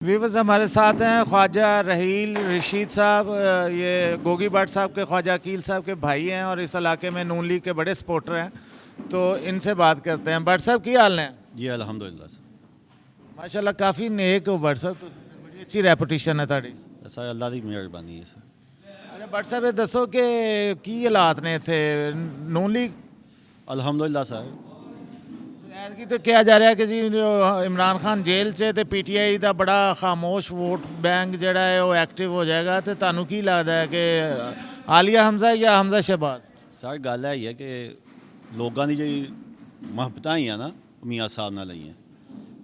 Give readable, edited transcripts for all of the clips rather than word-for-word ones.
Viewers हमारे साथ हैं ख्वाजा रहील रशीद साहब, ये गोगी भट्ट साहब के ख्वाजा अकील साहब के भाई हैं और इस इलाके में नून लीग के बड़े सपोर्टर हैं। तो इनसे बात करते हैं। भट्ट साहब की हाल हैं? जी अलहमदुलिल्लाह सर। माशाल्लाह काफ़ी नेक हो भट्ट साहब, तो बड़ी अच्छी रेपुटेशन है ਤੁਹਾਡੀ। सर अल्लाह की मेहरबानी है सर। अच्छा भट्ट साहब ये दसो कि की हालात ने इत्थे नून लीग अलहमदुलिल्लाह सर। ਐਤਕੀ ਤੇ ਕਿਹਾ ਜਾ ਰਿਹਾ ਕਿ ਜੀ ਇਮਰਾਨ ਖਾਨ ਜੇਲ੍ਹ 'ਚ ਤੇ ਪੀਟੀਆਈ ਦਾ ਬੜਾ ਖਾਮੋਸ਼ ਵੋਟ ਬੈਂਕ ਜਿਹੜਾ ਹੈ ਉਹ ਐਕਟਿਵ ਹੋ ਜਾਏਗਾ। ਤੇ ਤੁਹਾਨੂੰ ਕੀ ਲੱਗਦਾ ਹੈ ਕਿ ਆਲੀਆ ਹਮਜ਼ਾ ਜਾਂ ਹਮਜ਼ਾ ਸ਼ਹਿਬਾਜ਼? ਸਰ ਗੱਲ ਇਹ ਹੈ ਕਿ ਲੋਕਾਂ ਦੀ ਜਿਹੜੀ ਮੁਹੱਬਤਾਂ ਹੀ ਆ ਨਾ ਮੀਆਂ ਸਾਹਿਬ ਨਾਲ ਲਈਆਂ।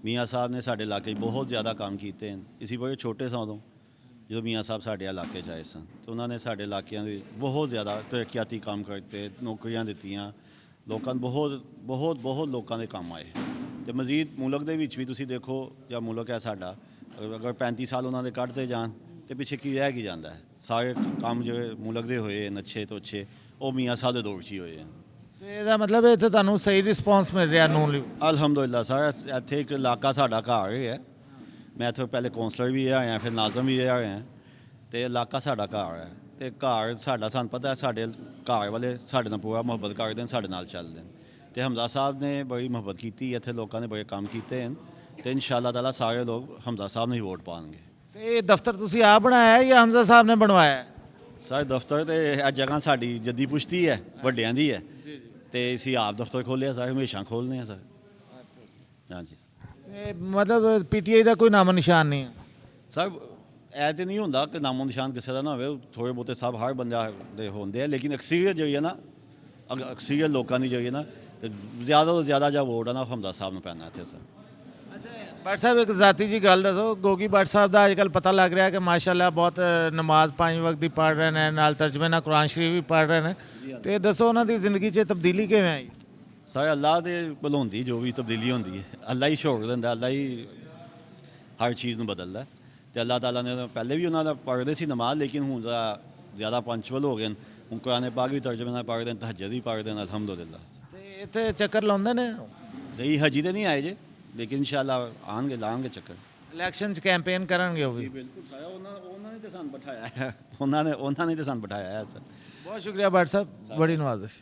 ਮੀਆਂ ਸਾਹਿਬ ਨੇ ਸਾਡੇ ਇਲਾਕੇ 'ਚ ਬਹੁਤ ਜ਼ਿਆਦਾ ਕੰਮ ਕੀਤੇ ਹਨ। ਅਸੀਂ ਬੜੇ ਛੋਟੇ ਸਾਂ ਉਦੋਂ ਜਦੋਂ ਮੀਆਂ ਸਾਹਿਬ ਸਾਡੇ ਇਲਾਕੇ 'ਚ ਆਏ ਸਨ ਤੇ ਉਹਨਾਂ ਨੇ ਸਾਡੇ ਇਲਾਕਿਆਂ ਦੇ ਬਹੁਤ ਜ਼ਿਆਦਾ ਤਰੱਕੀਆਤੀ ਕੰਮ ਕਰਤੇ, ਨੌਕਰੀਆਂ ਦਿੱਤੀਆਂ ਲੋਕਾਂ ਨੂੰ। ਬਹੁਤ ਲੋਕਾਂ ਦੇ ਕੰਮ ਆਏ। ਤੇ ਮਜ਼ੀਦ ਮੁਲਕ ਦੇ ਵਿੱਚ ਵੀ ਤੁਸੀਂ ਦੇਖੋ ਜਾਂ ਮੁਲਕ ਹੈ ਸਾਡਾ, ਅਗਰ 35 ਸਾਲ ਉਹਨਾਂ ਦੇ ਕੱਢਦੇ ਜਾਣ ਤੇ ਪਿੱਛੇ ਕੀ ਰਹਿ ਕੀ ਜਾਂਦਾ ਹੈ। ਸਾਰੇ ਕੰਮ ਜਿਹੜੇ ਮੁਲਕ ਦੇ ਹੋਏ ਹਨ ਅੱਛੇ ਤੋਂ ਅੱਛੇ ਉਹ ਮੀਆਂ ਸਾਹਿਬ ਦੇ ਦੌਰ 'ਚ ਹੀ ਹੋਏ ਹਨ। ਤੇ ਇਹਦਾ ਮਤਲਬ ਇੱਥੇ ਤੁਹਾਨੂੰ ਸਹੀ ਰਿਸਪੌਂਸ ਮਿਲ ਰਿਹਾ ਨੂਨ ਲੀਗ? ਅਲਹਮਦੁਲਿਲਾ ਸਰ। ਇੱਥੇ ਇੱਕ ਇਲਾਕਾ ਸਾਡਾ ਘਰ ਹੈ। ਮੈਂ ਇੱਥੇ ਪਹਿਲੇ ਕੌਂਸਲਰ ਵੀ ਰਿਹਾ ਹਾਂ, ਫਿਰ ਨਾਜ਼ਮ ਵੀ ਰਿਹਾ ਹਾਂ ਤੇ ਇਲਾਕਾ ਸਾਡਾ ਘਰ ਹੈ। ਤੇ ਘਰ ਸਾਡਾ ਸਾਨੂੰ ਪਤਾ ਹੈ, ਸਾਡੇ ਘਰ ਵਾਲੇ ਸਾਡੇ ਨਾਲ ਪੂਰਾ ਮੁਹੱਬਤ ਕਰਦੇ ਨੇ, ਸਾਡੇ ਨਾਲ ਚੱਲਦੇ ਨੇ। ਤੇ ਹਮਜ਼ਾ ਸਾਹਿਬ ਨੇ ਬੜੀ ਮੁਹੱਬਤ ਕੀਤੀ, ਇੱਥੇ ਲੋਕਾਂ ਨੇ ਬੜੇ ਕੰਮ ਕੀਤੇ ਹਨ ਤੇ ਇਨਸ਼ਾਅੱਲਾ ਤਾਲਾ ਸਾਰੇ ਲੋਕ ਹਮਜ਼ਾ ਸਾਹਿਬ ਨੂੰ ਹੀ ਵੋਟ ਪਾਉਣਗੇ। ਤੇ ਇਹ ਦਫ਼ਤਰ ਤੁਸੀਂ ਆਪ ਬਣਾਇਆ ਜਾਂ ਹਮਜ਼ਾ ਸਾਹਿਬ ਨੇ ਬਣਵਾਇਆ? ਸਰ ਦਫ਼ਤਰ ਤੇ ਇਹ ਜਗ੍ਹਾ ਸਾਡੀ ਜੱਦੀ ਪੁਸ਼ਤੀ ਹੈ, ਵੱਡਿਆਂ ਦੀ ਹੈ ਤੇ ਅਸੀਂ ਆਪ ਦਫ਼ਤਰ ਖੋਲ੍ਹਿਆ ਸਰ, ਹਮੇਸ਼ਾ ਖੋਲ੍ਹਦੇ ਹਾਂ ਸਰ। ਹਾਂਜੀ ਤੇ ਮਤਲਬ ਪੀਟੀਆਈ ਦਾ ਕੋਈ ਨਾਮ ਨਿਸ਼ਾਨ ਨਹੀਂ ਹੈ ਸਰ। ਇਹ ਤਾਂ ਨਹੀਂ ਹੁੰਦਾ ਕਿ ਨਾਮੋ ਨਿਸ਼ਾਨ ਕਿਸੇ ਦਾ ਨਾ ਹੋਵੇ, ਥੋੜ੍ਹੇ ਬਹੁਤੇ ਸਭ ਹਰ ਬੰਦਾ ਦੇ ਹੁੰਦੇ ਆ, ਲੇਕਿਨ ਅਕਸਰੀਅਤ ਜਿਹੜੀ ਹੈ ਨਾ, ਅਕਸਰੀਅਤ ਲੋਕਾਂ ਦੀ ਜਿਹੜੀ ਹੈ ਨਾ, ਤੇ ਜ਼ਿਆਦਾ ਤੋਂ ਜ਼ਿਆਦਾ ਜਾਂ ਵੋਟ ਆ ਨਾ ਹਮਜ਼ਾ ਸਾਹਿਬ ਨੂੰ ਪੈਣਾ ਇੱਥੇ ਸਰ। ਭੱਟ ਸਾਹਿਬ ਇੱਕ ਜ਼ਾਤੀ ਜੀ ਗੱਲ ਦੱਸੋ, ਗੋਗੀ ਭੱਟ ਸਾਹਿਬ ਦਾ ਅੱਜ ਕੱਲ੍ਹ ਪਤਾ ਲੱਗ ਰਿਹਾ ਕਿ ਮਾਸ਼ਾਅੱਲਾ ਬਹੁਤ ਨਮਾਜ਼ 5 ਵਕਤ ਦੀ ਪੜ੍ਹ ਰਹੇ ਨੇ, ਨਾਲ ਤਰਜਮੇ ਨਾਲ ਕੁਰਾਨ ਸ਼ਰੀਫ ਵੀ ਪੜ੍ਹ ਰਹੇ ਨੇ। ਤੇ ਦੱਸੋ ਉਹਨਾਂ ਦੀ ਜ਼ਿੰਦਗੀ 'ਚ ਤਬਦੀਲੀ ਕਿਵੇਂ ਆਈ? ਸਰ ਅੱਲਾਹ ਦੇ ਵੱਲੋਂ ਹੁੰਦੀ ਜੋ ਵੀ ਤਬਦੀਲੀ ਹੁੰਦੀ ਹੈ, ਅੱਲਾਹ ਹੀ ਸ਼ੌਕ ਦਿੰਦਾ, ਅੱਲਾਹ ਹੀ ਹਰ ਚੀਜ਼ ਨੂੰ ਬਦਲਦਾ। ਤੇ ਅੱਲਾਹ ਤਾਲਾ ਨੇ ਪਹਿਲੇ ਵੀ ਉਹਨਾਂ ਦਾ ਪੜ੍ਹਦੇ ਸੀ ਨਮਾਜ਼, ਲੇਕਿਨ ਹੁਣ ਜ਼ਿਆਦਾ ਪੰਚੁਅਲ ਹੋ ਗਏ ਨੇ। ਹੁਣ ਕੁਰਾਨ ਪਾਕ ਵੀ ਤਰਜਮੇ ਨਾਲ ਪੜ੍ਹਦੇ ਨੇ, ਤਹੱਜਦ ਵੀ ਪੜ੍ਹਦੇ ਨੇ ਅਲਹਮਦੁਲਿਲਾ। ਤੇ ਇੱਥੇ ਚੱਕਰ ਲਾਉਂਦੇ ਨੇ? ਨਹੀਂ ਹਜੀ ਤੇ ਨਹੀਂ ਆਏ ਜੇ, ਲੇਕਿਨ ਇਨਸ਼ਾਅੱਲਾ ਆਉਣਗੇ, ਲਾਉਣਗੇ ਚੱਕਰ। ਇਲੈਕਸ਼ਨ 'ਚ ਕੈਂਪੇਨ ਕਰਨਗੇ ਉਹ ਵੀ? ਬਿਲਕੁਲ ਸਰ, ਉਹਨਾਂ ਨੇ ਤਾਂ ਸਾਨੂੰ ਬਿਠਾਇਆ ਹੈ, ਉਹਨਾਂ ਨੇ ਤਾਂ ਸਾਨੂੰ ਬਿਠਾਇਆ ਹੈ ਸਰ। ਬਹੁਤ ਸ਼ੁਕਰੀਆ ਭੱਟ ਸਾਹਿਬ, ਬੜੀ ਨਵਾਜ਼ਿਸ਼।